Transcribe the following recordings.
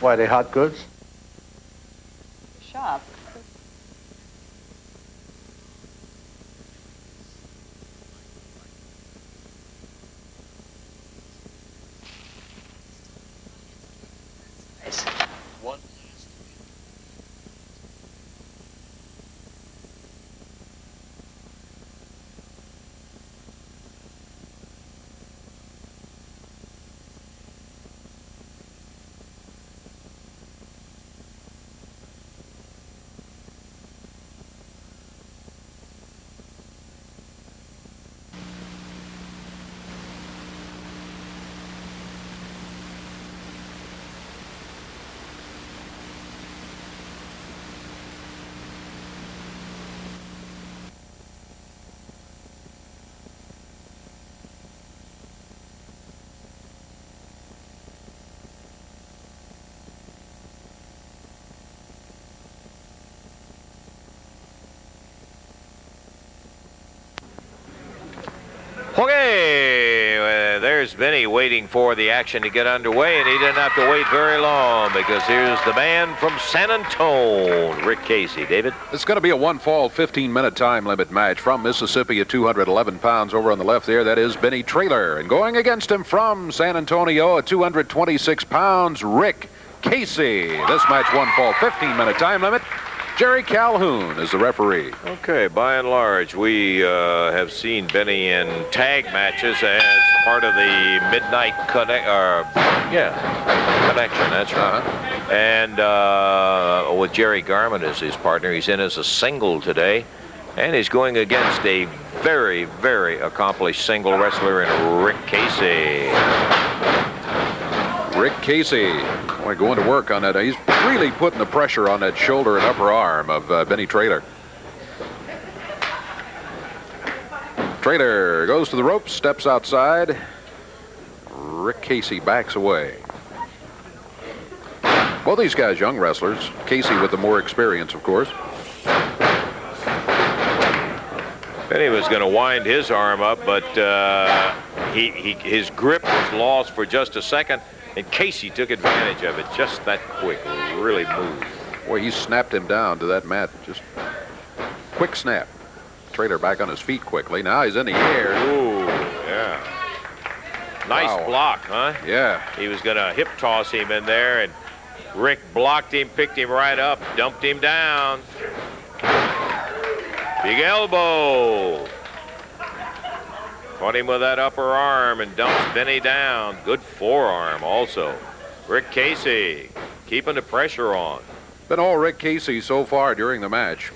Why, they hot goods? Shop. Okay, there's Benny waiting for the action to get underway, and he didn't have to wait very long because here's the man from San Antonio, Rick Casey. David? It's going to be a one-fall, 15-minute time limit match from Mississippi at 211 pounds. Over on the left there, that is Benny Traylor. And going against him from San Antonio at 226 pounds, Rick Casey. This match one-fall, 15-minute time limit. Jerry Calhoun is the referee. Okay, by and large, we have seen Benny in tag matches as part of the Midnight Connection. That's right. And with Jerry Garman as his partner, he's in as a single today, and he's going against a very, very accomplished single wrestler in Rick Casey. Rick Casey, going to work on that. He's really putting the pressure on that shoulder and upper arm of Benny Traylor. Traylor goes to the ropes, steps outside. Rick Casey backs away. Both these guys young wrestlers. Casey with the more experience, of course. Benny was going to wind his arm up, but his grip was lost for just a second. And Casey took advantage of it just that quick, really moved. Boy, he snapped him down to that mat. Just quick snap. Traylor back on his feet quickly. Now he's in the air. Ooh, yeah. Nice block, huh? Yeah. He was going to hip toss him in there, and Rick blocked him, picked him right up, dumped him down. Big elbow. Caught him with that upper arm and dumps Benny down. Good forearm also. Rick Casey keeping the pressure on. Been all Rick Casey so far during the match.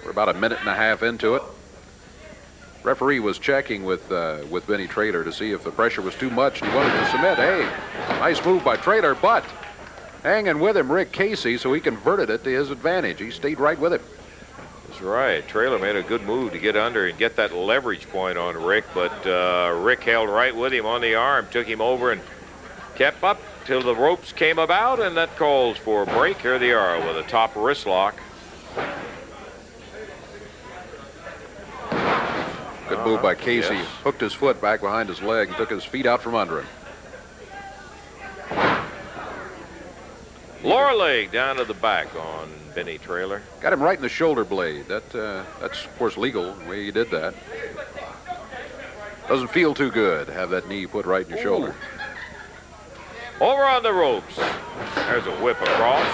We're about a minute and a half into it. Referee was checking with Benny Traylor to see if the pressure was too much and he wanted to submit. Hey, nice move by Traylor, but hanging with him, Rick Casey, so he converted it to his advantage. He stayed right with him. That's right. Traylor made a good move to get under and get that leverage point on Rick, but Rick held right with him on the arm, took him over and kept up till the ropes came about, and that calls for a break. Here they are with a top wrist lock. Good move by Casey. Yes. Hooked his foot back behind his leg and took his feet out from under him. Lower leg down to the back on Benny Traylor. Got him right in the shoulder blade. That's, of course, legal, the way he did that. Doesn't feel too good to have that knee put right in your shoulder. Over on the ropes. There's a whip across.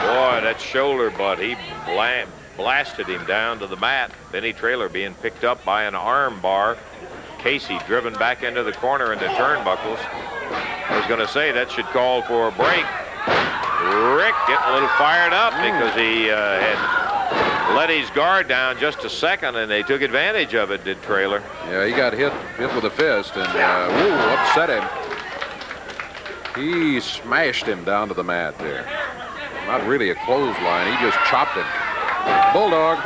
Boy, that shoulder butt, he blasted him down to the mat. Benny Traylor being picked up by an arm bar. Casey driven back into the corner into turnbuckles. I was going to say that should call for a break. Rick getting a little fired up because he had let his guard down just a second, and they took advantage of it, did Traylor. Yeah, he got hit with a fist and upset him. He smashed him down to the mat there. Not really a clothesline. He just chopped him. Bulldog.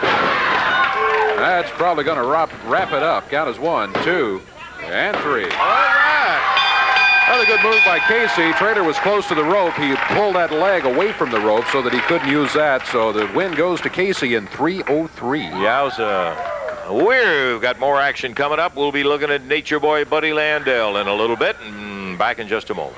That's probably going to wrap it up. Count as 1, 2, and 3. All right. Another good move by Casey. Traylor was close to the rope. He pulled that leg away from the rope so that he couldn't use that. So the win goes to Casey in 3:03. Yowza. We've got more action coming up. We'll be looking at Nature Boy Buddy Landell in a little bit, and back in just a moment.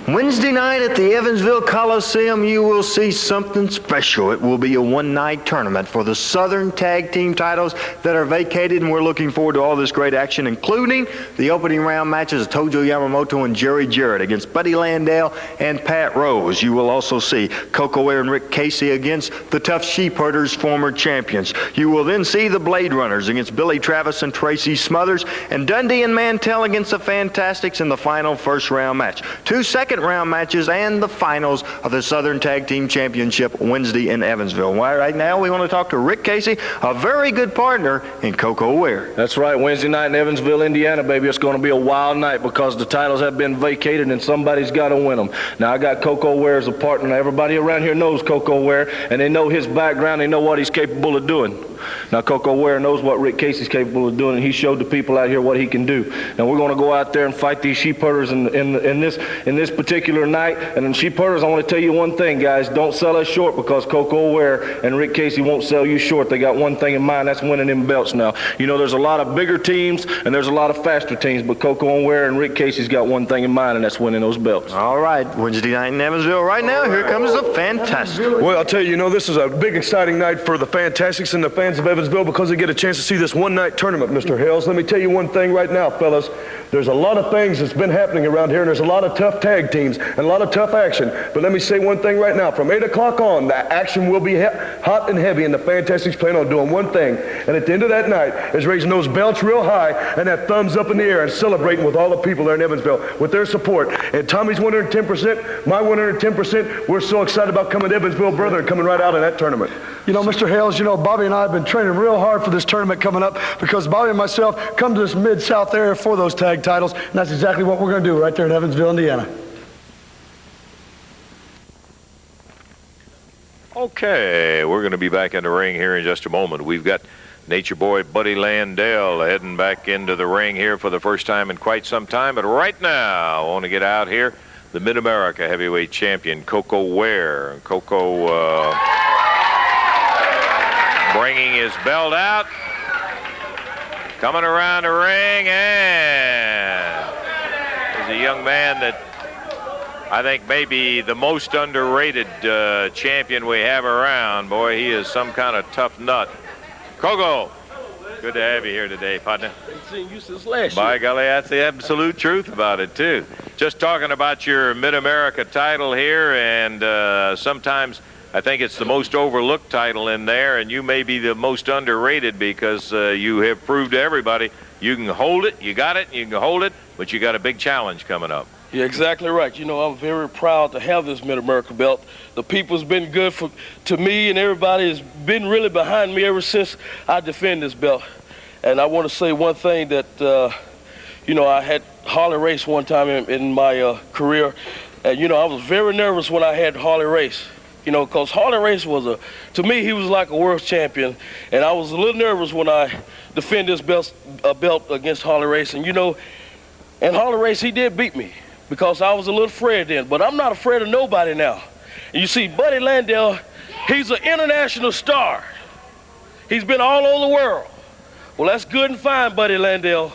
Wednesday night at the Evansville Coliseum, you will see something special. It will be a one-night tournament for the Southern Tag Team titles that are vacated, and we're looking forward to all this great action, including the opening round matches of Tojo Yamamoto and Jerry Jarrett against Buddy Landell and Pat Rose. You will also see Coco Ware and Rick Casey against the Tough Sheepherders, former champions. You will then see the Blade Runners against Billy Travis and Tracy Smothers, and Dundee and Mantell against the Fantastics in the final first-round match. 2 second-round matches and the finals of the Southern Tag Team Championship Wednesday in Evansville. Right now, we want to talk to Rick Casey, a very good partner in Coco Ware. That's right. Wednesday night in Evansville, Indiana, baby. It's going to be a wild night because the titles have been vacated and somebody's got to win them. Now, I got Coco Ware as a partner. Everybody around here knows Coco Ware, and they know his background. They know what he's capable of doing. Now, Coco Ware knows what Rick Casey's capable of doing, and he showed the people out here what he can do. Now, we're going to go out there and fight these sheepherders in this particular night. And in sheepherders, I want to tell you one thing, guys. Don't sell us short, because Coco Ware and Rick Casey won't sell you short. They got one thing in mind, that's winning them belts now. You know, there's a lot of bigger teams, and there's a lot of faster teams, but Coco Ware and Rick Casey's got one thing in mind, and that's winning those belts. All right, Wednesday night in Evansville. Right now, here comes the Fantastic. Well, I'll tell you, this is a big, exciting night for the Fantastics and the fans of Evansville because they get a chance to see this one-night tournament, Mr. Hales. Let me tell you one thing right now, fellas. There's a lot of things that's been happening around here, and there's a lot of tough tag teams and a lot of tough action. But let me say one thing right now. From 8 o'clock on, the action will be hot and heavy, and the Fantastics plan on doing one thing. And at the end of that night is raising those belts real high and that thumbs up in the air and celebrating with all the people there in Evansville with their support. And Tommy's 110%, my 110%. We're so excited about coming to Evansville, brother, and coming right out in that tournament. Mr. Hales, Bobby and I have been training real hard for this tournament coming up because Bobby and myself come to this Mid-South area for those tag titles, and that's exactly what we're going to do right there in Evansville, Indiana. Okay, we're going to be back in the ring here in just a moment. We've got Nature Boy Buddy Landell heading back into the ring here for the first time in quite some time. But right now, I want to get out here the Mid-America Heavyweight Champion, Coco Ware. Coco bringing his belt out, coming around the ring, and is a young man that I think maybe the most underrated champion we have around. Boy, he is some kind of tough nut. Coco, good to have you here today, partner. I've seen you since last By year. golly, that's the absolute truth about it, too. Just talking about your Mid-America title here, and sometimes I think it's the most overlooked title in there, and you may be the most underrated because you have proved to everybody you can hold it, you got it, you can hold it, but you got a big challenge coming up. You're exactly right. I'm very proud to have this Mid-America belt. The people's been good to me, and everybody has been really behind me ever since I defend this belt. And I want to say one thing that, I had Harley Race one time in my career, and, I was very nervous when I had Harley Race. Because Harley Race to me, he was like a world champion, and I was a little nervous when I defend this belt against Harley Race. And, and Harley Race, he did beat me because I was a little afraid then, but I'm not afraid of nobody now. And you see, Buddy Landell, he's an international star. He's been all over the world. Well, that's good and fine, Buddy Landell.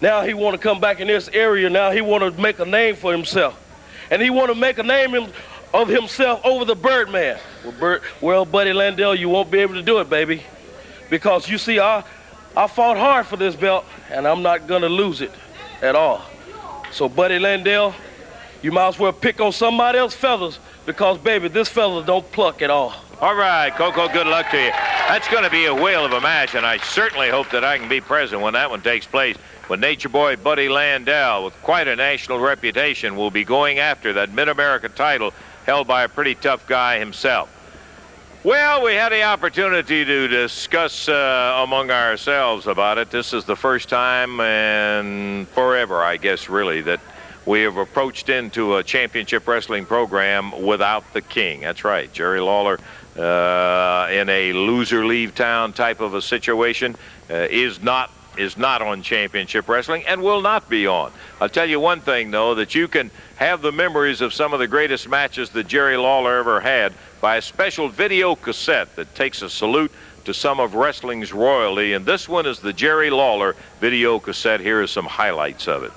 Now he want to come back in this area. Now he want to make a name for himself. And he want to make a name of himself over the Birdman. Well, Buddy Landell, you won't be able to do it, baby. Because you see, I fought hard for this belt, and I'm not going to lose it at all. So, Buddy Landell, you might as well pick on somebody else's feathers because, baby, this fella don't pluck at all. All right, Coco, good luck to you. That's going to be a whale of a match, and I certainly hope that I can be present when that one takes place. When Nature Boy Buddy Landell, with quite a national reputation, will be going after that Mid-America title held by a pretty tough guy himself. Well, we had the opportunity to discuss among ourselves about it. This is the first time in forever, I guess, really, that we have approached into a championship wrestling program without the king. That's right, Jerry Lawler, in a loser leave town type of a situation, is not is not on Championship Wrestling and will not be on. I'll tell you one thing, though, that you can have the memories of some of the greatest matches that Jerry Lawler ever had by a special video cassette that takes a salute to some of wrestling's royalty, and this one is the Jerry Lawler video cassette. Here are some highlights of it.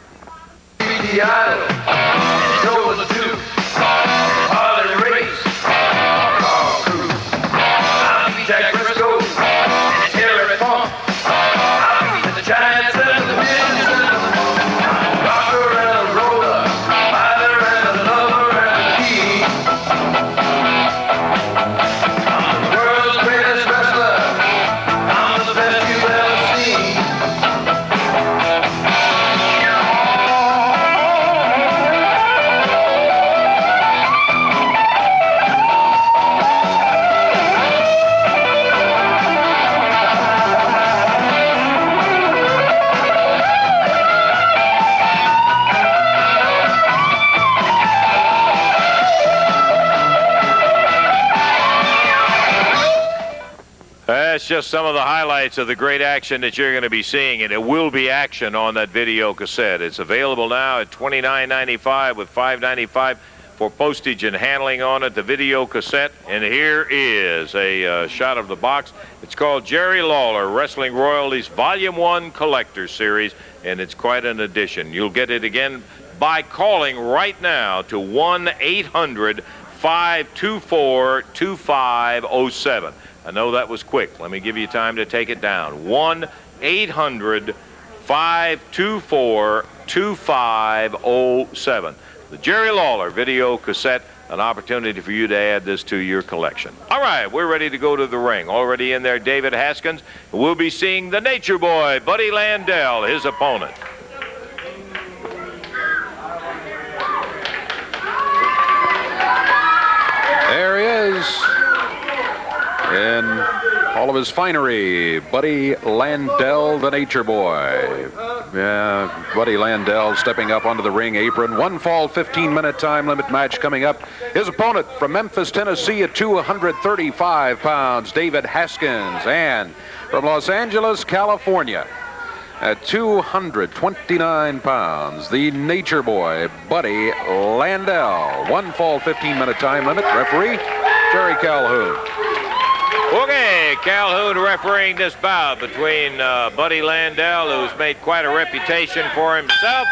That's just some of the highlights of the great action that you're going to be seeing, and it will be action on that video cassette. It's available now at $29.95 with $5.95 for postage and handling on it, the video cassette. And here is a shot of the box. It's called Jerry Lawler Wrestling Royalties Volume 1 Collector Series, and it's quite an edition. You'll get it again by calling right now to 1-800-524-2507. I know that was quick. Let me give you time to take it down. 1-800-524-2507. The Jerry Lawler video cassette, an opportunity for you to add this to your collection. All right, we're ready to go to the ring. Already in there, David Haskins. We'll be seeing the Nature Boy, Buddy Landell, his opponent. There he is. In all of his finery, Buddy Landell, the Nature Boy. Yeah, Buddy Landell stepping up onto the ring apron. One fall, 15-minute time limit match coming up. His opponent from Memphis, Tennessee at 235 pounds, David Haskins. And from Los Angeles, California at 229 pounds, the Nature Boy, Buddy Landell. One fall, 15-minute time limit. Referee, Jerry Calhoun. Okay, Calhoun refereeing this bout between Buddy Landell, who's made quite a reputation for himself,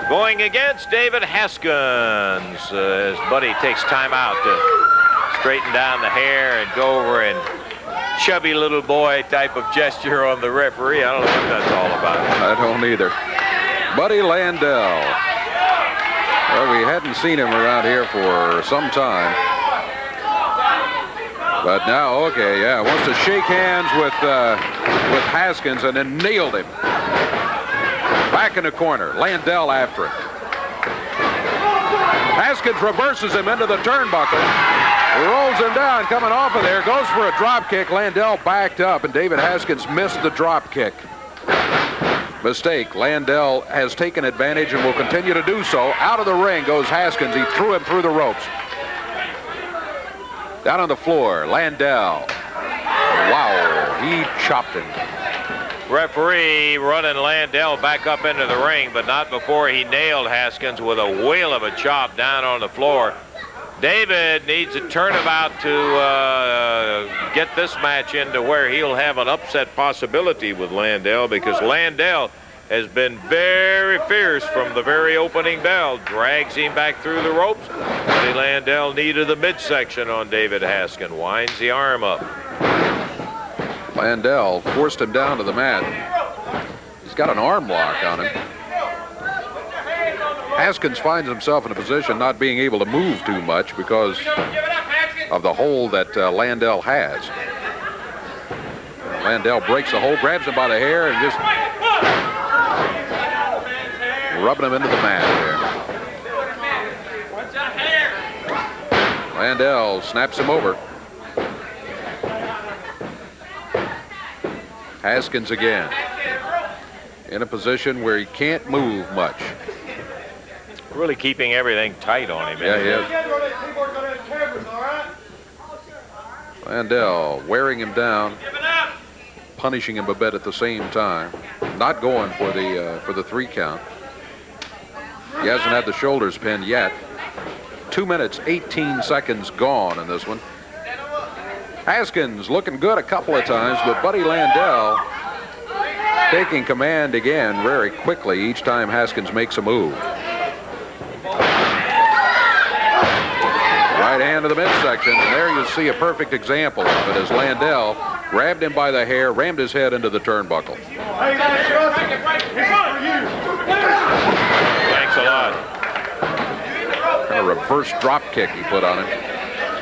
going against David Haskins, as Buddy takes time out to straighten down the hair and go over and chubby little boy type of gesture on the referee. I don't know what that's all about. I don't either. Buddy Landell. Well, we hadn't seen him around here for some time. But now, okay, yeah, wants to shake hands with Haskins and then nailed him. Back in the corner, Landell after him. Haskins reverses him into the turnbuckle. Rolls him down, coming off of there, goes for a drop kick. Landell backed up, and David Haskins missed the drop kick. Mistake. Landell has taken advantage and will continue to do so. Out of the ring goes Haskins. He threw him through the ropes. Down on the floor, Landell. Wow, he chopped him. Referee running Landell back up into the ring, but not before he nailed Haskins with a whale of a chop down on the floor. David needs a turnabout to get this match into where he'll have an upset possibility with Landell, because Landell has been very fierce from the very opening bell. Drags him back through the ropes. Buddy Landell needed the midsection on David Haskins. Winds the arm up. Landell forced him down to the mat. He's got an arm lock on him. Haskins finds himself in a position not being able to move too much because of the hold that Landell has. Landell breaks the hold, grabs him by the hair, and just rubbing him into the mat there. Landell snaps him over. Haskins again in a position where he can't move much. Really keeping everything tight on him. Yeah, he is. Landell wearing him down, punishing him a bit at the same time. not going for the 3 count. He hasn't had the shoulders pinned yet. 2 minutes, 18 seconds gone in this one. Haskins looking good a couple of times, but Buddy Landell taking command again very quickly each time Haskins makes a move. Right hand to the midsection, and there you see a perfect example of it as Landell grabbed him by the hair, rammed his head into the turnbuckle. Thanks a lot. Kind of reverse drop kick he put on him.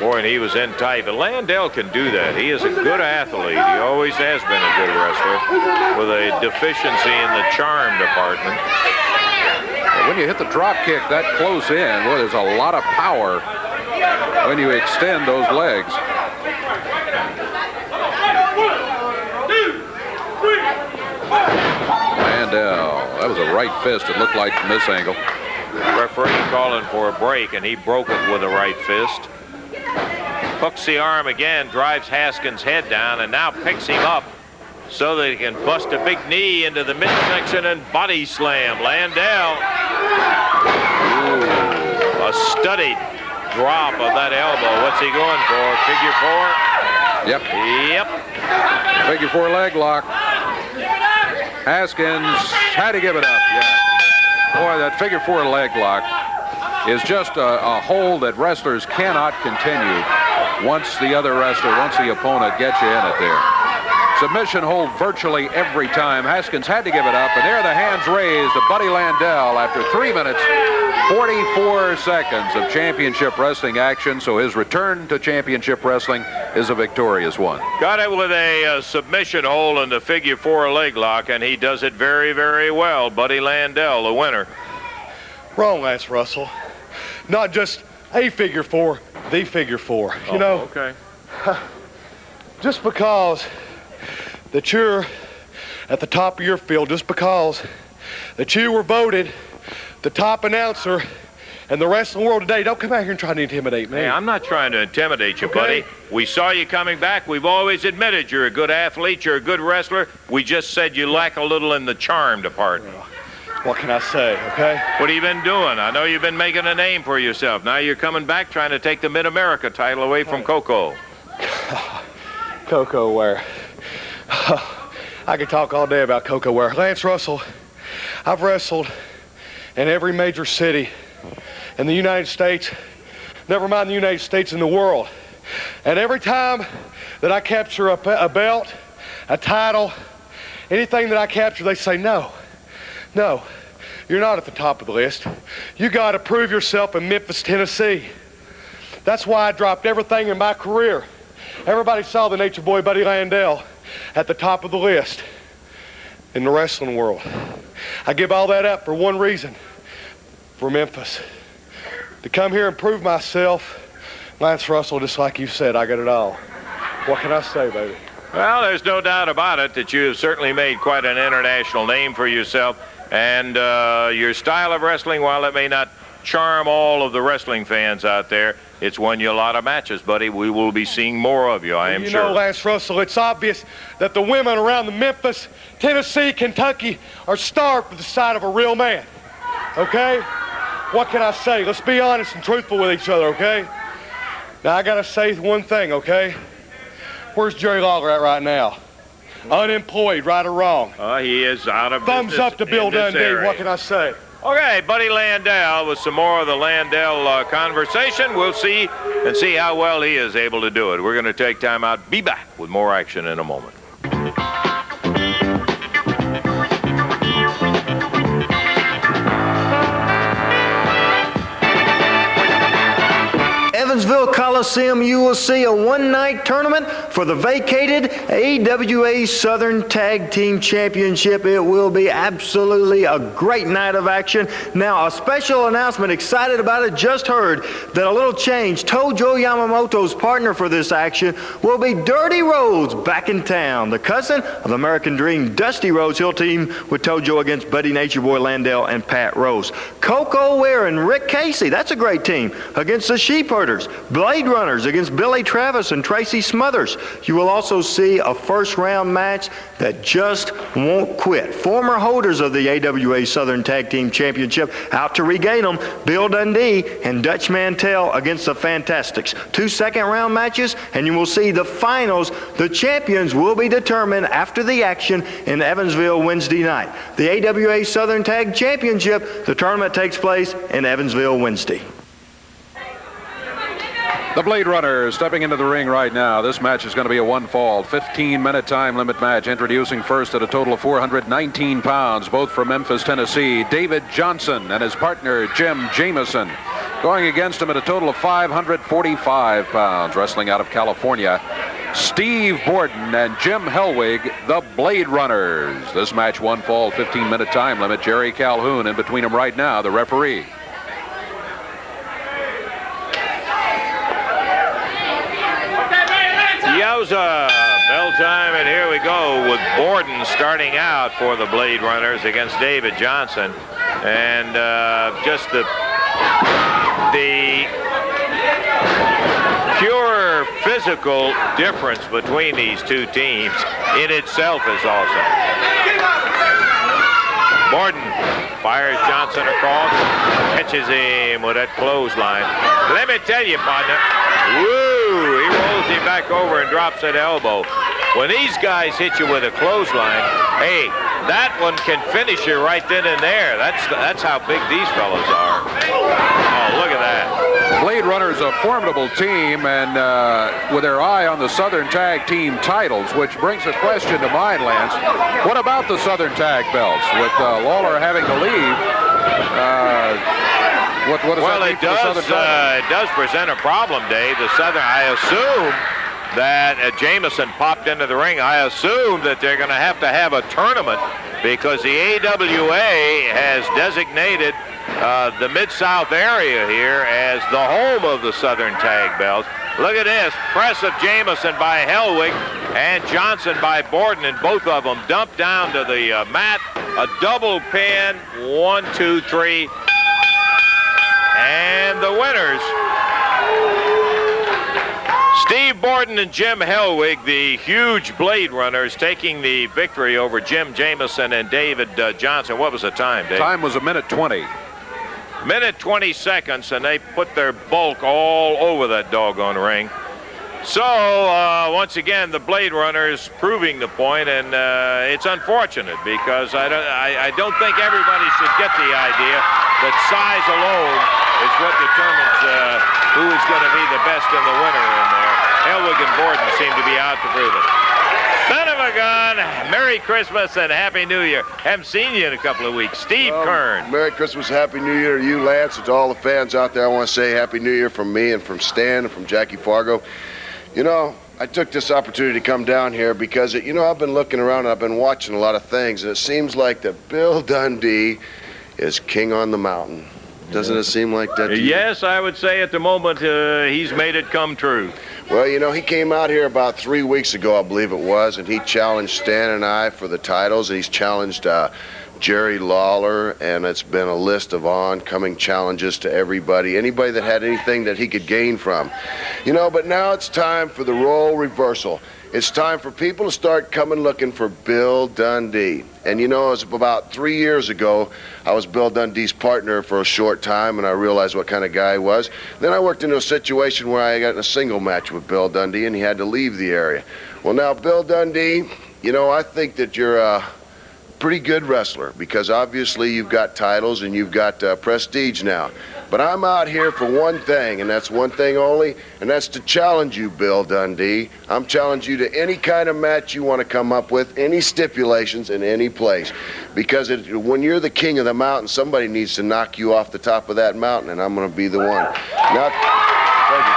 Boy, and he was in tight. But Landell can do that. He is a good athlete. He always has been a good wrestler with a deficiency in the charm department. When you hit the drop kick that close in, boy, there's a lot of power when you extend those legs. Landell, that was a right fist, it looked like from this angle. Referee calling for a break, and he broke it with a right fist. Hooks the arm again, drives Haskins' head down, and now picks him up so that he can bust a big knee into the midsection and body slam. Landell, ooh, a studied drop of that elbow. What's he going for? Figure 4? Yep. Yep. Figure 4 leg lock. Haskins had to give it up. Yeah. Boy, that figure 4 leg lock is just a hold that wrestlers cannot continue once the opponent gets you in it there. Submission hold virtually every time. Haskins had to give it up, and there the hands raised to Buddy Landell after 3 minutes, 44 seconds of championship wrestling action. So his return to championship wrestling is a victorious one. Got it with a submission hold in the figure 4 leg lock, and he does it very, very well. Buddy Landell, the winner. Wrong, Lance Russell. Not just a figure 4, the figure 4. You know, okay. Just because that you're at the top of your field, just because that you were voted the top announcer in the wrestling world today, don't come out here and try to intimidate me. Hey, I'm not trying to intimidate you, Okay. buddy. We saw you coming back. We've always admitted you're a good athlete, you're a good wrestler. We just said you lack a little in the charm department. What can I say, okay? What have you been doing? I know you've been making a name for yourself. Now you're coming back trying to take the Mid-America title away from Coco. Coco Ware. I could talk all day about Coco Ware. Lance Russell, I've wrestled in every major city in the United States, never mind the United States, in the world. And every time that I capture a belt, a title, anything that I capture, they say, no, you're not at the top of the list. You got to prove yourself in Memphis, Tennessee. That's why I dropped everything in my career. Everybody saw the Nature Boy Buddy Landell at the top of the list in the wrestling world. I give all that up for one reason, for Memphis. To come here and prove myself, Lance Russell, just like you said, I got it all. What can I say, baby? Well, there's no doubt about it that you have certainly made quite an international name for yourself. And your style of wrestling, while it may not charm all of the wrestling fans out there, it's won you a lot of matches, buddy. We will be seeing more of you, I am sure. You know, Lance Russell, it's obvious that the women around the Memphis, Tennessee, Kentucky are starved for the sight of a real man, okay? What can I say? Let's be honest and truthful with each other, okay? Now, I got to say one thing, okay? Where's Jerry Lawler at right now? Unemployed, right or wrong? He is out of Thumbs business up to Bill in this Dundee. area. What can I say? Okay, Buddy Landell with some more of the Landell conversation. We'll see how well he is able to do it. We're going to take time out. Be back with more action in a moment. Evansville Coliseum, you will see a one-night tournament for the vacated AWA Southern Tag Team Championship. It will be absolutely a great night of action. Now, a special announcement, excited about it, just heard that a little change. Tojo Yamamoto's partner for this action will be Dirty Rhodes back in town. The cousin of American Dream, Dusty Rhodes, he'll team with Tojo against Buddy Nature Boy Landell and Pat Rose. Coco Ware and Rick Casey, that's a great team, against the Sheepherders. Runners. Blade Runners against Billy Travis and Tracy Smothers. You will also see a first-round match that just won't quit. Former holders of the AWA Southern Tag Team Championship out to regain them, Bill Dundee and Dutch Mantell against the Fantastics. 2 second-round matches, and you will see the finals. The champions will be determined after the action in Evansville Wednesday night. The AWA Southern Tag Championship, the tournament takes place in Evansville Wednesday. The Blade Runners stepping into the ring right now. This match is going to be a one-fall, 15-minute time limit match. Introducing first at a total of 419 pounds, both from Memphis, Tennessee, David Johnson and his partner, Jim Jameson. Going against him at a total of 545 pounds, wrestling out of California, Steve Borden and Jim Hellwig, the Blade Runners. This match one fall, 15-minute time limit. Jerry Calhoun in between them right now, the referee. Yowza, bell time, and here we go with Borden starting out for the Blade Runners against David Johnson. And just the pure physical difference between these two teams in itself is awesome. Borden fires Johnson across, catches him with that clothesline. Let me tell you, partner, woo, he rolls him back over and drops that elbow. When these guys hit you with a clothesline, hey, that one can finish you right then and there. That's how big these fellas are. Oh, look at that. Blade Runners, a formidable team, and with their eye on the Southern Tag Team titles, which brings a question to mind, Lance. What about the Southern Tag belts? With Lawler having to leave, what does well, that mean for the Southern Tag? It does present a problem, Dave. The Southern, I assume that Jameson popped into the ring. I assume that they're going to have a tournament because the AWA has designated the Mid-South area here as the home of the Southern Tag belts. Look at this. Press of Jameson by Hellwig and Johnson by Borden, and both of them dumped down to the mat. A double pin. 1, 2, 3. And the winners, Steve Borden and Jim Hellwig, the huge Blade Runners, taking the victory over Jim Jameson and David Johnson. What was the time, Dave? Time was 1:20. Minute 20 seconds, and they put their bulk all over that doggone ring. So, once again, the Blade Runners proving the point, and it's unfortunate because I don't think everybody should get the idea that size alone is what determines who is going to be the best and the winner in there. Hellwig and Borden seem to be out to prove it. Son of a gun, Merry Christmas and Happy New Year. Haven't seen you in a couple of weeks. Steve Kern. Merry Christmas, Happy New Year to you, Lance, and to all the fans out there. I want to say Happy New Year from me and from Stan and from Jackie Fargo. You know, I took this opportunity to come down here because, I've been looking around and I've been watching a lot of things, and it seems like that Bill Dundee is king on the mountain. Doesn't it seem like that to you? Yes, I would say at the moment he's made it come true. Well, he came out here about 3 weeks ago, I believe it was, and he challenged Stan and I for the titles. He's challenged Jerry Lawler, and it's been a list of oncoming challenges to anybody that had anything that he could gain from. But now it's time for the role reversal. It's time for people to start coming looking for Bill Dundee. And it was about 3 years ago, I was Bill Dundee's partner for a short time, and I realized what kind of guy he was. Then I worked into a situation where I got in a single match with Bill Dundee, and he had to leave the area. Well, now, Bill Dundee, I think that you're a pretty good wrestler because obviously you've got titles and you've got prestige now. But I'm out here for one thing, and that's one thing only, and that's to challenge you, Bill Dundee. I'm challenging you to any kind of match you want to come up with, any stipulations in any place. Because when you're the king of the mountain, somebody needs to knock you off the top of that mountain, and I'm going to be the one. Now, thank you.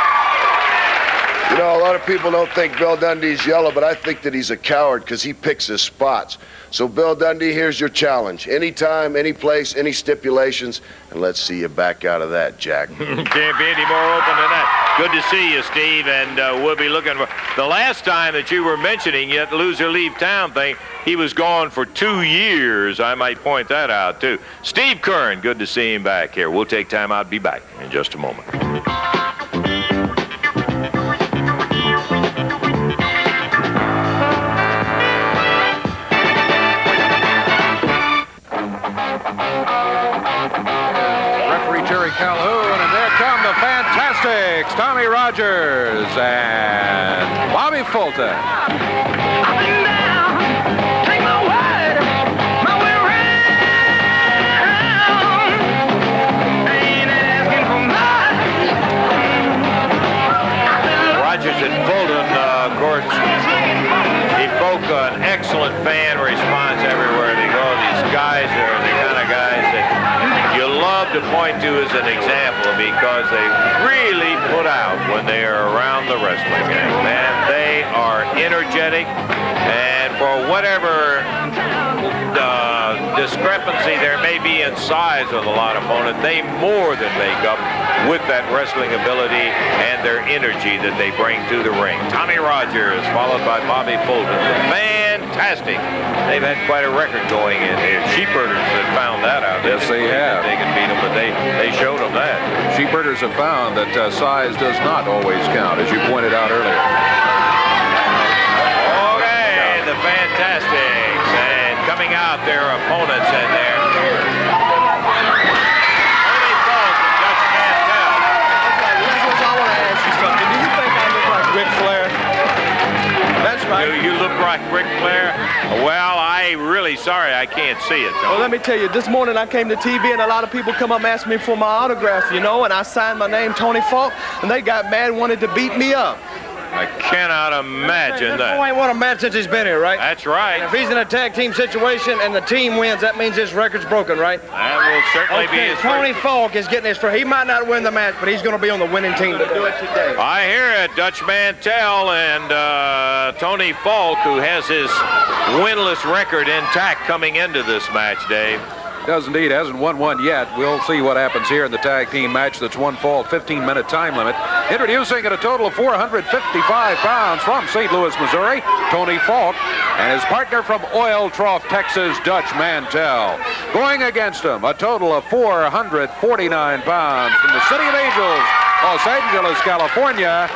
A lot of people don't think Bill Dundee's yellow, but I think that he's a coward because he picks his spots. So, Bill Dundee, here's your challenge. Anytime, any place, any stipulations, and let's see you back out of that, Jack. Can't be any more open than that. Good to see you, Steve, and we'll be looking for... The last time that you were mentioning that loser leave town thing, he was gone for 2 years. I might point that out, too. Steve Kern, good to see him back here. We'll take time out, be back in just a moment. Fantastics, Tommy Rogers and Bobby Fulton. Rogers and Fulton, of course, evoke an excellent fan response everywhere they go. These guys are the kind of guys that you love to point to as an example because they really put out when they are around the wrestling game. And they are energetic, and for whatever discrepancy there may be in size with a lot of opponents, they more than make up with that wrestling ability and their energy that they bring to the ring. Tommy Rogers, followed by Bobby Fulton. Fantastic. They've had quite a record going in here. Sheepherders have found that out. Yes, they have. They can beat them, but they showed them that. Sheepherders have found that size does not always count, as you pointed out earlier. Okay, the Fantastics, and coming out their opponents in there. Ric Flair. That's right. Do you look like Ric Flair? Well, I'm really sorry I can't see it, though. Well, let me tell you, this morning I came to TV and a lot of people come up and ask me for my autograph, you know, and I signed my name, Tony Falk, and they got mad and wanted to beat me up. I cannot imagine that. Ain't won a match since he's been here, right? That's right. If he's in a tag team situation and the team wins, that means his record's broken, right? That will certainly be his Tony first. Falk is getting his first. He might not win the match, but he's going to be on the winning team to do it today. I hear it. Dutch Mantell and Tony Falk, who has his winless record intact coming into this match, Dave. Does indeed, hasn't won one yet. We'll see what happens here in the tag team match. That's one fall, 15-minute time limit. Introducing at a total of 455 pounds from St. Louis, Missouri, Tony Falk, and his partner from Oil Trough, Texas, Dutch Mantell. Going against him, a total of 449 pounds from the City of Angels, Los Angeles, California,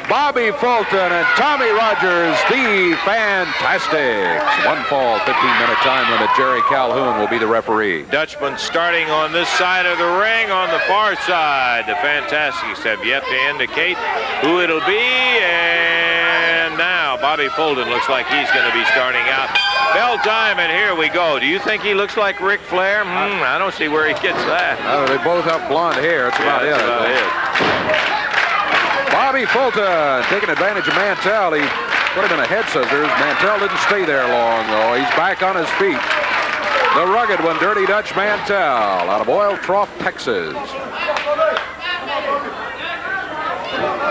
Bobby Fulton and Tommy Rogers, the Fantastics. One fall, 15-minute time limit. Jerry Calhoun will be the referee. Dutchman starting on this side of the ring. On the far side, the Fantastics have yet to indicate who it'll be. And now Bobby Fulton looks like he's going to be starting out. Bell time, and here we go. Do you think he looks like Ric Flair? I don't see where he gets that. They both have blonde hair. That's about it. That's about it. Bobby Fulton taking advantage of Mantell. He put him in a head scissors. Mantell didn't stay there long, though. He's back on his feet. The rugged one, Dirty Dutch Mantell, out of Oil Trough, Texas.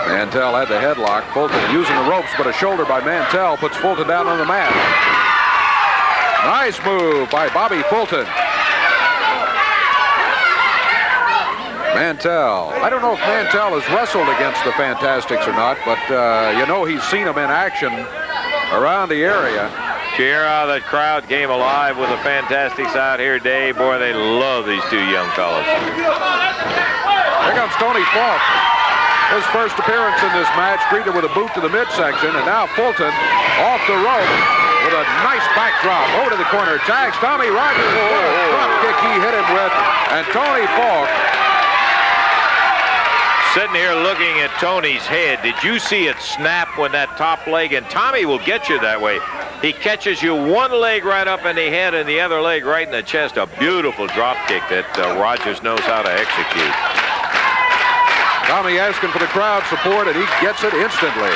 Mantell had the headlock. Fulton using the ropes, but a shoulder by Mantell puts Fulton down on the mat. Nice move by Bobby Fulton. Mantell. I don't know if Mantell has wrestled against the Fantastics or not, but you know he's seen them in action around the area. Cheer how that crowd came alive with the Fantastics out here, Dave. Boy, they love these two young fellas. Here comes Tony Falk. His first appearance in this match, greeted with a boot to the midsection, and now Fulton off the rope with a nice backdrop over to the corner. Tags Tommy Rogers. Drop kick he hit him with, and Tony Falk. Sitting here looking at Tony's head, did you see it snap when that top leg? And Tommy will get you that way. He catches you one leg right up in the head and the other leg right in the chest. A beautiful drop kick that Rogers knows how to execute. Tommy asking for the crowd support, and he gets it instantly.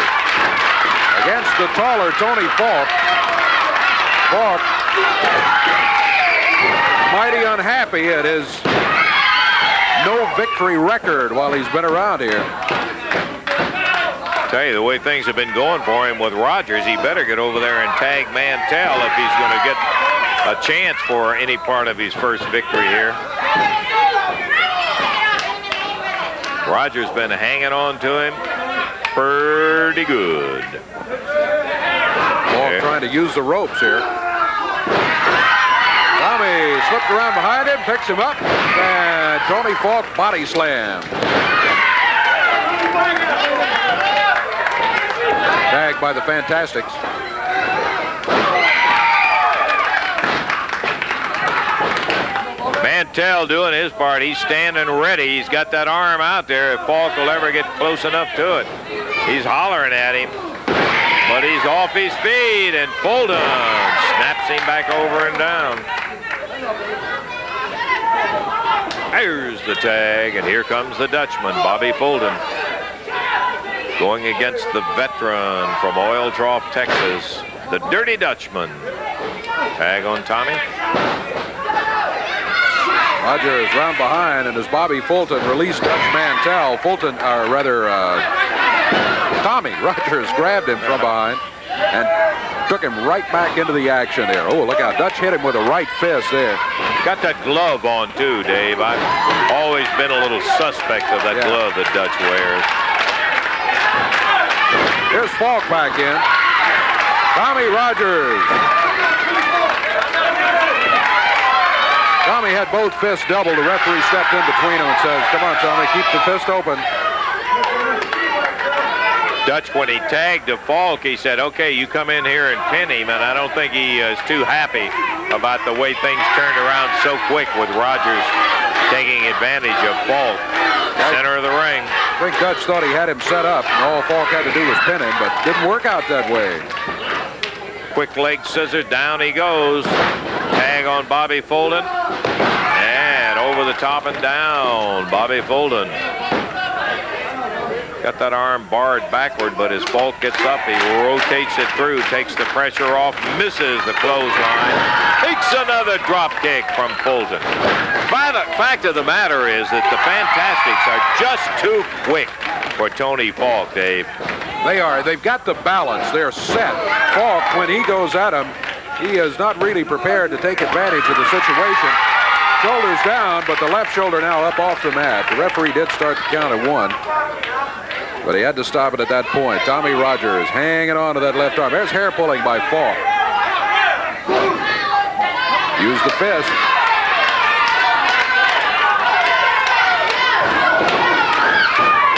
Against the taller Tony Falk. Falk mighty unhappy at his no victory record while he's been around here. Tell you, the way things have been going for him with Rogers, he better get over there and tag Mantell if he's going to get a chance for any part of his first victory here. Rogers been hanging on to him pretty good. Falk trying to use the ropes here. Tommy slipped around behind him, picks him up, and Tony Falk body slam. Tagged by the Fantastics. Mantell doing his part. He's standing ready. He's got that arm out there if Falk will ever get close enough to it. He's hollering at him, but he's off his feet, and Fulton snaps him back over and down. There's the tag, and here comes the Dutchman, Bobby Fulton, going against the veteran from Oil Trough, Texas, the Dirty Dutchman. Tag on Tommy. Rogers round behind, and as Bobby Fulton released Dutch Mantell, Tommy Rogers grabbed him from behind and took him right back into the action there. Oh, look out. Dutch hit him with a right fist there. Got that glove on, too, Dave. I've always been a little suspect of that glove that Dutch wears. Here's Falk back in. Tommy Rogers. Tommy had both fists doubled. The referee stepped in between them and says, come on, Tommy, keep the fist open. Dutch, when he tagged to Falk, he said, okay, you come in here and pin him, and I don't think he is too happy about the way things turned around so quick with Rogers taking advantage of Falk. Center of the ring. I think Dutch thought he had him set up, and all Falk had to do was pin him, but didn't work out that way. Quick leg scissors, down he goes. Tag on Bobby Fulton. And over the top and down, Bobby Fulton. Got that arm barred backward, but as Falk gets up, he rotates it through, takes the pressure off, misses the clothesline, takes another drop kick from Fulton. Fact of the matter is that the Fantastics are just too quick for Tony Falk, Dave. They are. They've got the balance. They're set. Falk, when he goes at him, he is not really prepared to take advantage of the situation. Shoulders down, but the left shoulder now up off the mat. The referee did start the count at 1. But he had to stop it at that point. Tommy Rogers hanging on to that left arm. There's hair pulling by Falk. Use the fist.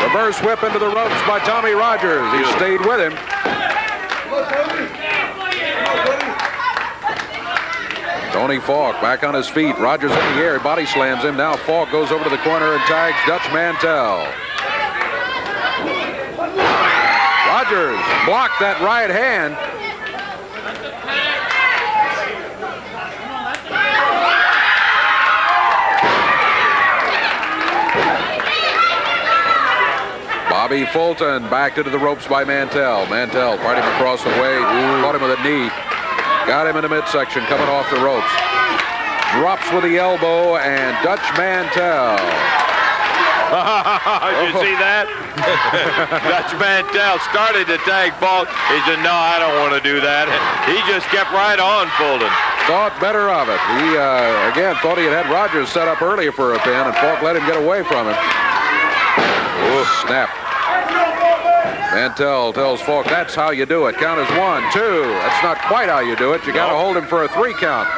Reverse whip into the ropes by Tommy Rogers. He stayed with him. Tony Falk back on his feet. Rogers in the air. Body slams him. Now Falk goes over to the corner and tags Dutch Mantell. Rogers blocked that right hand. Bobby Fulton backed into the ropes by Mantell. Mantell fighting him across the way. Caught him with a knee. Got him in the midsection coming off the ropes. Drops with the elbow, and Dutch Mantell. Did you see that? Dutch Mantell started to tag Falk. He said, no, I don't want to do that. He just kept right on Fulton. Thought better of it. He, again, thought he had Rogers set up earlier for a pin, and Falk let him get away from him. Ooh, snap. Mantell tells Falk, that's how you do it. Count as 1, 2. That's not quite how you do it. You got to hold him for a 3 count.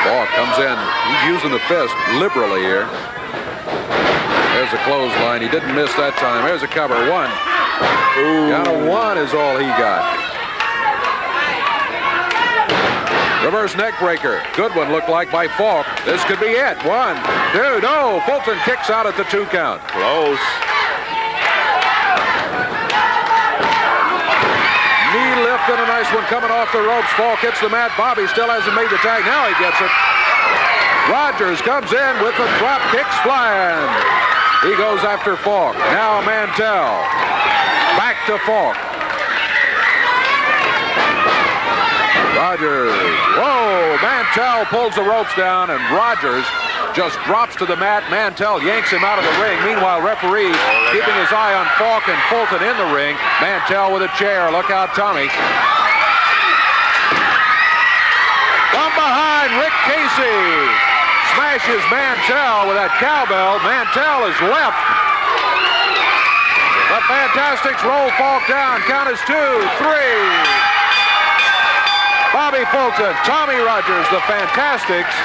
Falk comes in. He's using the fist liberally here. There's a clothesline. He didn't miss that time. There's a cover. 1. Count of 1 is all he got. Reverse neck breaker. Good one looked like by Falk. This could be it. 1, 2. No. Fulton kicks out at the 2 count. Close. Knee lift and a nice one coming off the ropes. Falk hits the mat. Bobby still hasn't made the tag. Now he gets it. Rogers comes in with the drop kicks flying. He goes after Falk. Now Mantell. Back to Falk. Rogers. Whoa! Mantell pulls the ropes down, and Rogers just drops to the mat. Mantell yanks him out of the ring. Meanwhile, referee keeping his eye on Falk and Fulton in the ring. Mantell with a chair. Look out, Tommy. From behind, Rick Casey smashes Mantell with that cowbell. Mantell is left. The Fantastics roll Falk down. Count is 2, 3. Bobby Fulton, Tommy Rogers, the Fantastics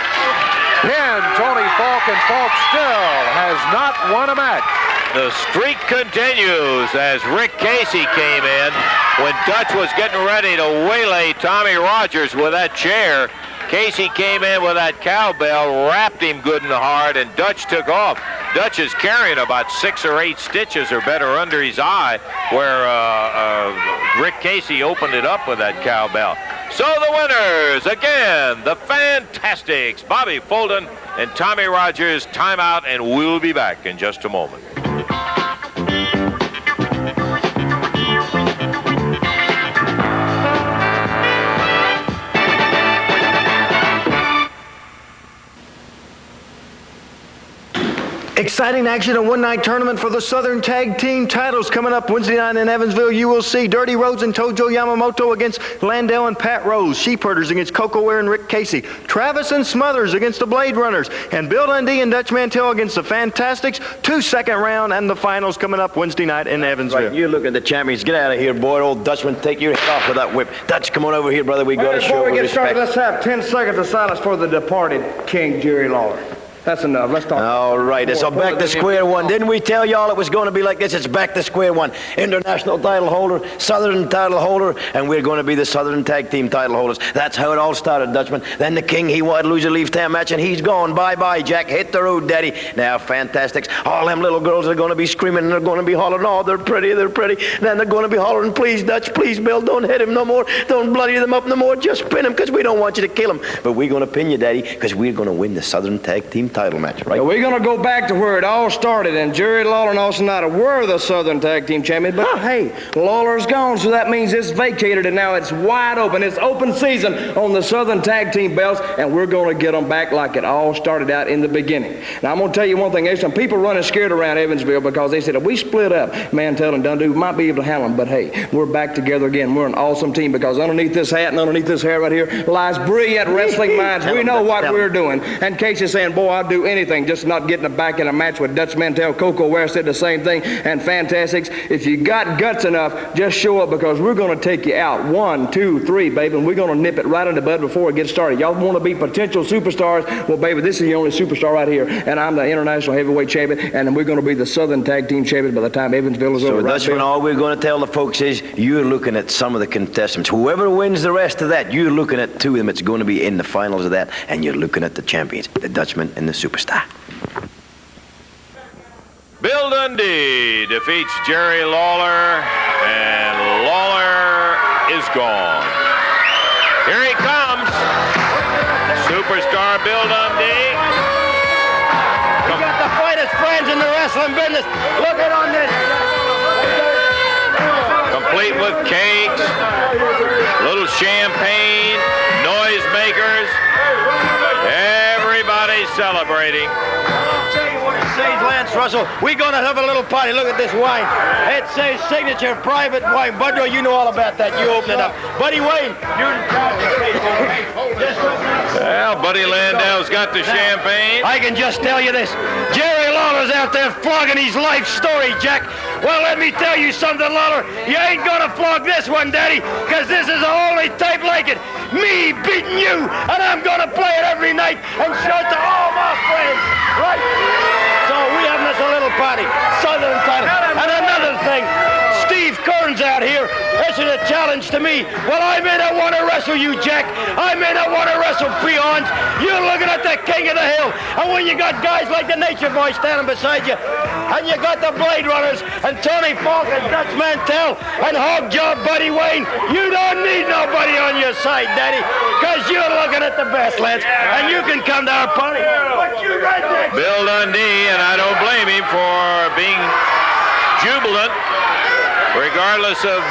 pin Tony Falk, and Falk still has not won a match. The streak continues as Rick Casey came in when Dutch was getting ready to waylay Tommy Rogers with that chair, Casey came in with that cowbell, wrapped him good and hard, and Dutch took off. Dutch is carrying about 6 or 8 stitches or better under his eye where Rick Casey opened it up with that cowbell. So the winners, again, the Fantastics, Bobby Fulton and Tommy Rogers. Timeout, and we'll be back in just a moment. Exciting action, a one-night tournament for the Southern Tag Team titles coming up Wednesday night in Evansville. You will see Dirty Rhodes and Tojo Yamamoto against Landell and Pat Rose. Sheepherders against Coco Ware and Rick Casey. Travis and Smothers against the Blade Runners. And Bill Dundee and Dutch Mantell against the Fantastics. 2 second round and the finals coming up Wednesday night in Evansville. Right, you look at the champions. Get out of here, boy. Old Dutchman, take your head off with that whip. Dutch, come on over here, brother. We got to show Before we get respect. started, let's have 10 seconds of silence for the departed King Jerry Lawler. That's enough. Let's talk. All right, so back to square one. Didn't we tell y'all it was going to be like this? It's back to square one. International title holder, Southern title holder, and we're going to be the Southern Tag Team title holders. That's how it all started, Dutchman. Then the King, he wanted to lose a leaf time match, and he's gone. Bye-bye, Jack. Hit the road, Daddy. Now, Fantastics, all them little girls are going to be screaming, and they're going to be hollering, oh, they're pretty, they're pretty. Then they're going to be hollering, please, Dutch, please, Bill, don't hit him no more. Don't bloody them up no more. Just pin him, because we don't want you to kill him. But we're going to pin you, Daddy, because we're going to win the Southern Tag Team title match, right? We're going to go back to where it all started, and Jerry Lawler and Austin Idol were the Southern Tag Team champions. But hey, Lawler's gone, so that means it's vacated, and now it's wide open. It's open season on the Southern Tag Team belts, and we're going to get them back like it all started out in the beginning. Now, I'm going to tell you one thing. There's some people running scared around Evansville because they said if we split up, Mantell and Dundee, we might be able to handle them. But hey, we're back together again. We're an awesome team because underneath this hat and underneath this hair right here lies brilliant wrestling minds. We know what we're doing. And Casey's saying, boy, I'll do anything just not getting it back in a match with Dutch Mantell. Coco Ware said the same thing. And Fantastics, if you got guts enough, just show up because we're going to take you out. 1, 2, 3, baby, and we're going to nip it right in the bud before it gets started. Y'all want to be potential superstars? Well, baby, this is the only superstar right here, and I'm the international heavyweight champion, and we're going to be the Southern Tag Team champions by the time Evansville is over. So that's when all we're going to tell the folks is you're looking at some of the contestants. Whoever wins the rest of that, you're looking at 2 of them. It's going to be in the finals of that, and you're looking at the champions, the Dutchman and the Superstar. Bill Dundee defeats Jerry Lawler, and Lawler is gone. Here he comes, Superstar Bill Dundee. We got the finest friends in the wrestling business. Look at on this. Complete with cakes, little champagne, noisemakers. Everybody's celebrating. Says Lance Russell, we're going to have a little party. Look at this wine. It says signature private wine. Budro, you know all about that. You open it up. Buddy Wayne, you're in charge of this. Well, Buddy Landell's got the champagne. I can just tell you this. Jerry Lawler's out there flogging his life story, Jack. Well, let me tell you something, Lawler. You ain't going to flog this one, Daddy, because this is the only type like it. Me beating you, and I'm going to play it every night and show it to all my friends. Right? So we having us a little party. Southern title. And another thing, Steve Kern's out here. This is a challenge to me. Well, I may not want to wrestle you, Jack. I may not want to wrestle peons. You're looking at the king of the hill. And when you got guys like the Nature Boy standing beside you, and you got the Blade Runners, and Tony Falk, and Dutch Mantell, and Hog Job Buddy Wayne, you don't need nobody on your side, Daddy, because you're looking at the best, Lance, and you can come to our party. But you right there. Bill Dundee, and I don't blame him for being jubilant, regardless of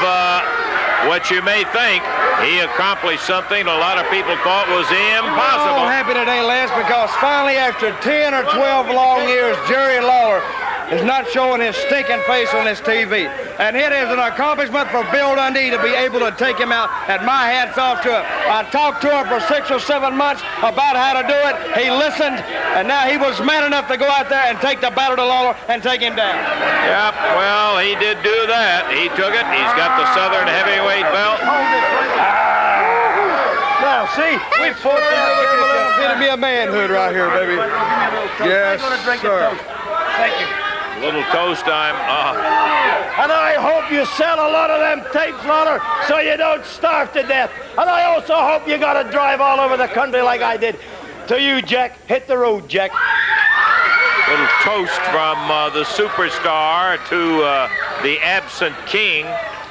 what you may think. He accomplished something a lot of people thought was impossible. I'm happy today, Lance, because finally, after 10 or 12 long years, Jerry Lawler is not showing his stinking face on this TV. And it is an accomplishment for Bill Dundee to be able to take him out, and my hat's off to him. I talked to him for 6 or 7 months about how to do it. He listened, and now he was man enough to go out there and take the battle to Lawler and take him down. Yep, well, he did do that. He took it. He's got the Southern heavyweight belt. Now, see, we fought to be a manhood right here, baby. Yes, sir. Thank you. Little toast time. And I hope you sell a lot of them tapes, Lawler, so you don't starve to death. And I also hope you got to drive all over the country like I did. To you, Jack. Hit the road, Jack. Little toast from the superstar to the absent king.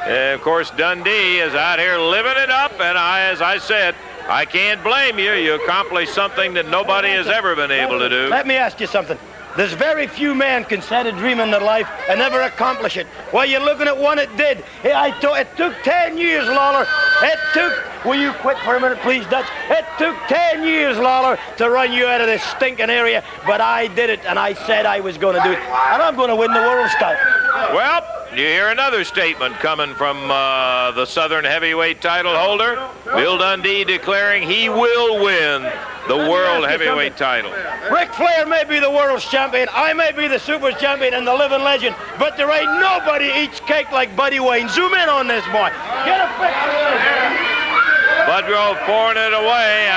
Of course, Dundee is out here living it up, and as I said, I can't blame you. You accomplished something that nobody has ever been able to do. Let me ask you something. There's very few men can set a dream in their life and never accomplish it. Well, you're looking at one that did. It took 10 years, Lawler. Will you quit for a minute, please, Dutch? It took 10 years, Lawler, to run you out of this stinking area, but I did it, and I said I was going to do it, and I'm going to win the world's title. Well, you hear another statement coming from the Southern heavyweight title holder, Bill Dundee, declaring he will win the world heavyweight title. Ric Flair may be the world's champion, I may be the super champion and the living legend, but there ain't nobody eats cake like Buddy Wayne. Zoom in on this, boy. Get a picture. Budrow pouring it away.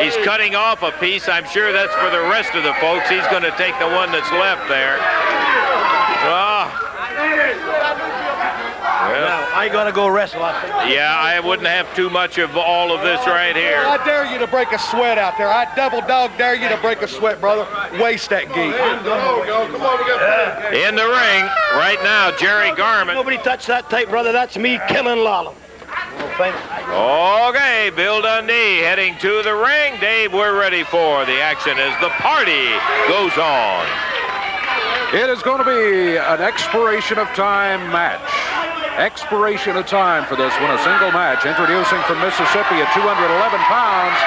He's cutting off a piece. I'm sure that's for the rest of the folks. He's going to take the one that's left there. Now, I got to go wrestle, I think. Yeah, I wouldn't have too much of all of this right here. I dare you to break a sweat out there. I double dog dare you to break a sweat, brother. Waste that geek. In the ring right now, Jerry Garman. Nobody touched that tape, brother. That's me killing Lawler. Okay, Bill Dundee heading to the ring. Dave, we're ready for the action as the party goes on. It is going to be an expiration of time match. Expiration of time for this one, a single match. Introducing from Mississippi at 211 pounds,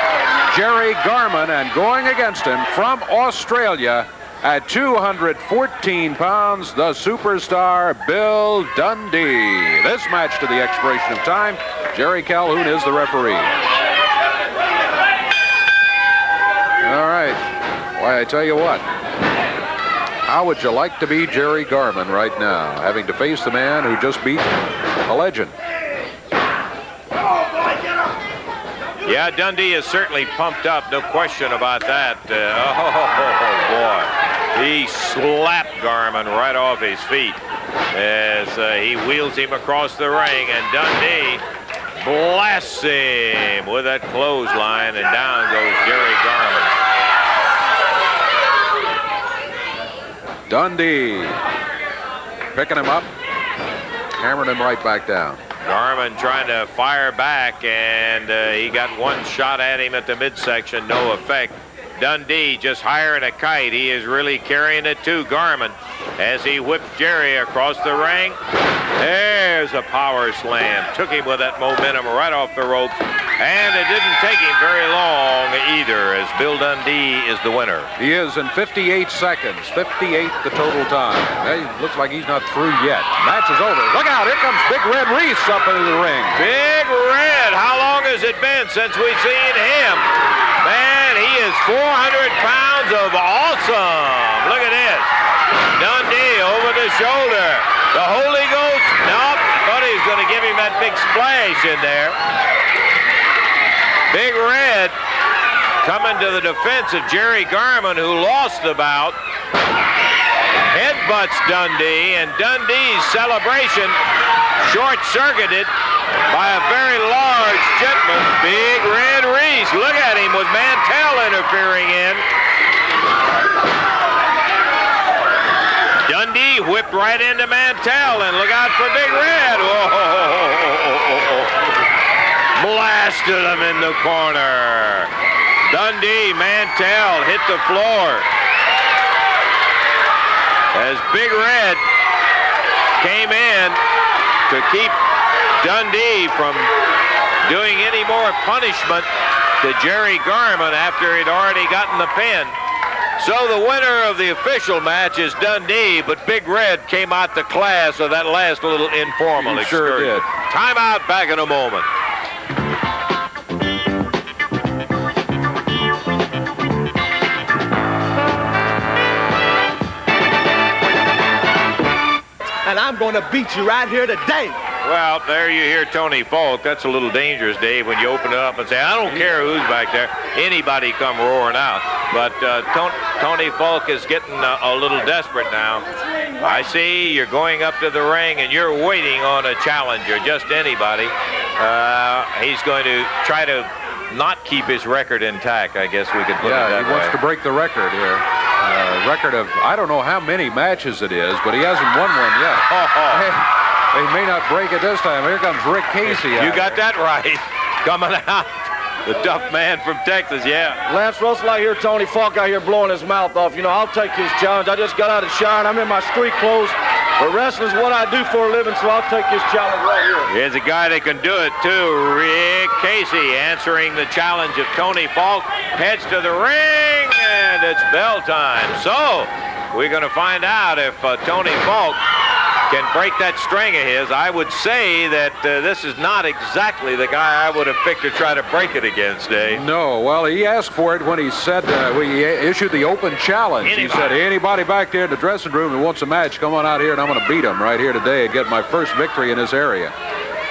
Jerry Garman, and going against him from Australia at 214 pounds, the superstar Bill Dundee. This match to the expiration of time, Jerry Calhoun is the referee. All right. Why, I tell you what. How would you like to be Jerry Garman right now, having to face the man who just beat a legend? Yeah, Dundee is certainly pumped up, no question about that. Boy. He slapped Garman right off his feet as he wheels him across the ring, and Dundee blasts him with that clothesline, and down goes Jerry Garman. Dundee picking him up, hammering him right back down. Garman trying to fire back, and he got one shot at him at the midsection, no effect. Dundee just higher than a kite. He is really carrying it too, Garman, as he whipped Jerry across the ring. There's a power slam. Took him with that momentum right off the ropes, and it didn't take him very long either, as Bill Dundee is the winner. He is in 58 seconds, 58 the total time. Hey, looks like he's not through yet. Match is over. Look out, here comes Big Red Reese up into the ring. Big Red, how long has it been since we've seen him? Man, he is 400 pounds of awesome. Look at this. Dundee over the shoulder. The Holy Ghost, nope, thought he was going to give him that big splash in there. Big Red coming to the defense of Jerry Garman, who lost the bout. Headbutts Dundee, and Dundee's celebration short-circuited by a very large gentleman, Big Red Reese. Look at him with Mantell interfering in. Dundee whipped right into Mantell, and look out for Big Red. Whoa. Blasted him in the corner. Dundee, Mantell hit the floor. As Big Red came in to keep Dundee from doing any more punishment to Jerry Garman after he'd already gotten the pin. So the winner of the official match is Dundee, but Big Red came out the class of that last little informal excursion. Sure did. Timeout, back in a moment. And I'm going to beat you right here today. Well, there you hear Tony Falk. That's a little dangerous, Dave, when you open it up and say, I don't care who's back there. Anybody come roaring out. But Tony Falk is getting a little desperate now. I see you're going up to the ring and you're waiting on a challenger, just anybody. He's going to try to not keep his record intact, I guess we could put it that way. Yeah, he wants to break the record here. Record of, I don't know how many matches it is, but he hasn't won one yet. He may not break it this time. Here comes Rick Casey. You got that right. Coming out. The tough man from Texas, yeah. Lance Russell, I hear Tony Falk out here blowing his mouth off. You know, I'll take his challenge. I just got out of the shower and I'm in my street clothes. But wrestling's what I do for a living, so I'll take his challenge right here. Here's a guy that can do it, too. Rick Casey answering the challenge of Tony Falk. Heads to the ring, and it's bell time. So, we're going to find out if Tony Falk can break that string of his. I would say that this is not exactly the guy I would have picked to try to break it against, Dave. No, well, he asked for it when he said, we issued the open challenge. He said, anybody back there in the dressing room who wants a match, come on out here and I'm going to beat him right here today and get my first victory in this area.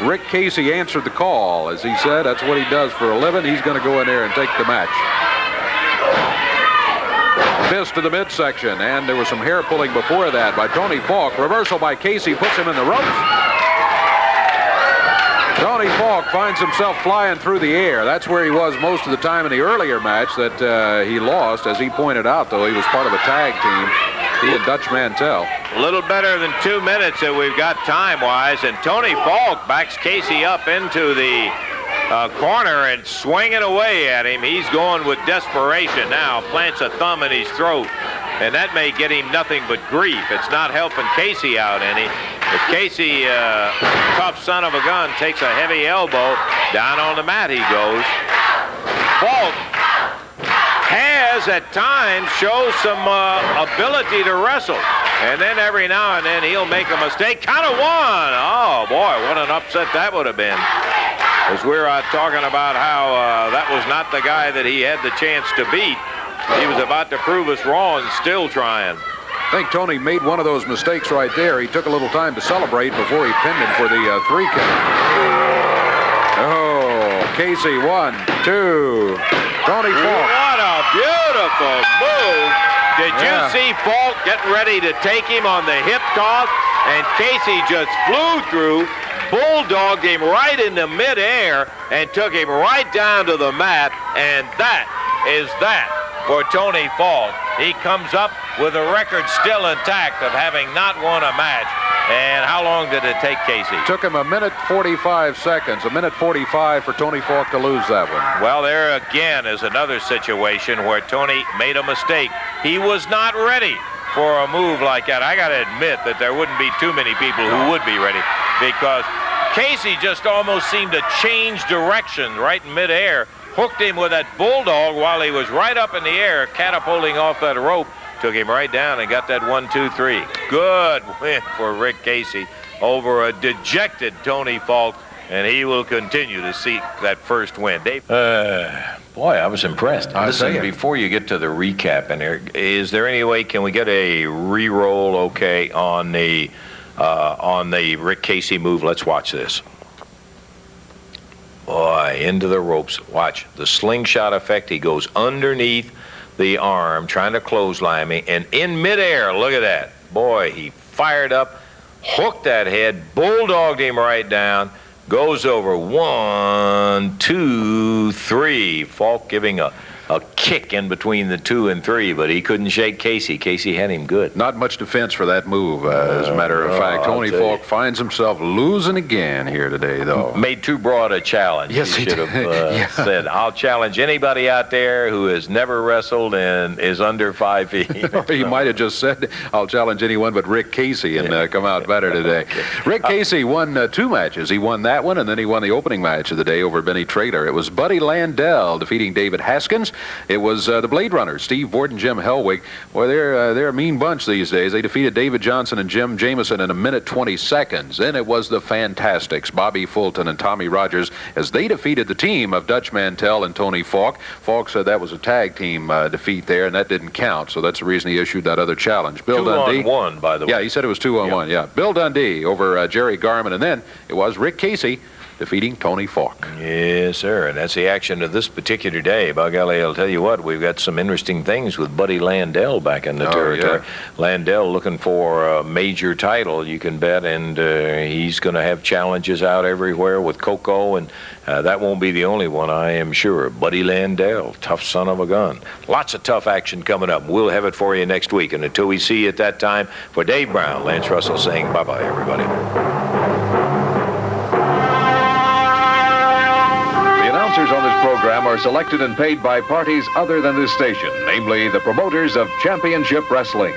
Rick Casey answered the call. As he said, that's what he does for a living. He's going to go in there and take the match. Fist to the midsection, and there was some hair pulling before that by Tony Falk. Reversal by Casey puts him in the ropes. Tony Falk finds himself flying through the air. That's where he was most of the time in the earlier match that he lost. As he pointed out, though, he was part of a tag team. He and Dutch Mantell. A little better than 2 minutes that we've got time-wise, and Tony Falk backs Casey up into the corner and swinging away at him. He's going with desperation now. Plants a thumb in his throat, and that may get him nothing but grief. It's not helping Casey out any. But Casey, tough son of a gun, takes a heavy elbow. Down on the mat he goes. Falk has at times shows some ability to wrestle, and then every now and then he'll make a mistake. Count of one. Oh boy, what an upset that would have been. As we're talking about how that was not the guy that he had the chance to beat. He was about to prove us wrong, still trying. I think Tony made one of those mistakes right there. He took a little time to celebrate before he pinned him for the 3 count. Oh, Casey, 1, 2. Tony Falk. What a beautiful move. Did you see Falk getting ready to take him on the hip toss? And Casey just flew through, bulldogged him right into midair, and took him right down to the mat. And that is that for Tony Falk. He comes up with a record still intact of having not won a match. And how long did it take Casey? Took him 1 minute 45 seconds. 1 minute 45 for Tony Falk to lose that one. Well, there again is another situation where Tony made a mistake. He was not ready for a move like that. I got to admit that there wouldn't be too many people who would be ready, because Casey just almost seemed to change direction right in midair. Hooked him with that bulldog while he was right up in the air, catapulting off that rope. Took him right down and got that 1, 2, 3. Good win for Rick Casey over a dejected Tony Falk, and he will continue to seek that first win. Dave? Boy, I was impressed. Listen, before you get to the recap in there, is there any way, can we get a re-roll, okay, on the Rick Casey move? Let's watch this. Boy, into the ropes. Watch the slingshot effect. He goes underneath the arm, trying to clothesline me, and in midair, look at that. Boy, he fired up, hooked that head, bulldogged him right down, goes over 1, 2, 3. Falk giving a kick in between the 2 and 3, but he couldn't shake Casey. Casey had him good. Not much defense for that move, as a matter of fact. Tony Falk finds himself losing again here today, though. Made too broad a challenge. Yes, he should have said, I'll challenge anybody out there who has never wrestled and is under 5 feet. Or he might have just said, I'll challenge anyone but Rick Casey and come out better today. Okay. Rick Casey won 2 matches. He won that one, and then he won the opening match of the day over Benny Traylor. It was Buddy Landell defeating David Haskins. It was the Blade Runners, Steve Borden, Jim Hellwig. Boy, they're a mean bunch these days. They defeated David Johnson and Jim Jameson in a minute 20 seconds. Then it was the Fantastics, Bobby Fulton and Tommy Rogers, as they defeated the team of Dutch Mantell and Tony Falk. Falk said that was a tag team defeat there, and that didn't count, so that's the reason he issued that other challenge. Bill Dundee. 2-on-1, by the way. Yeah, he said it was 2-on-1, yeah. Bill Dundee over Jerry Garman, and then it was Rick Casey defeating Tony Falk. Yes, sir, and that's the action of this particular day. By golly, I'll tell you what, we've got some interesting things with Buddy Landell back in the territory. Yeah. Landell looking for a major title, you can bet, and he's going to have challenges out everywhere with Coco, and that won't be the only one, I am sure. Buddy Landell, tough son of a gun. Lots of tough action coming up. We'll have it for you next week, and until we see you at that time, for Dave Brown, Lance Russell saying bye-bye, everybody. Announcers on this program are selected and paid by parties other than this station, namely the promoters of Championship Wrestling.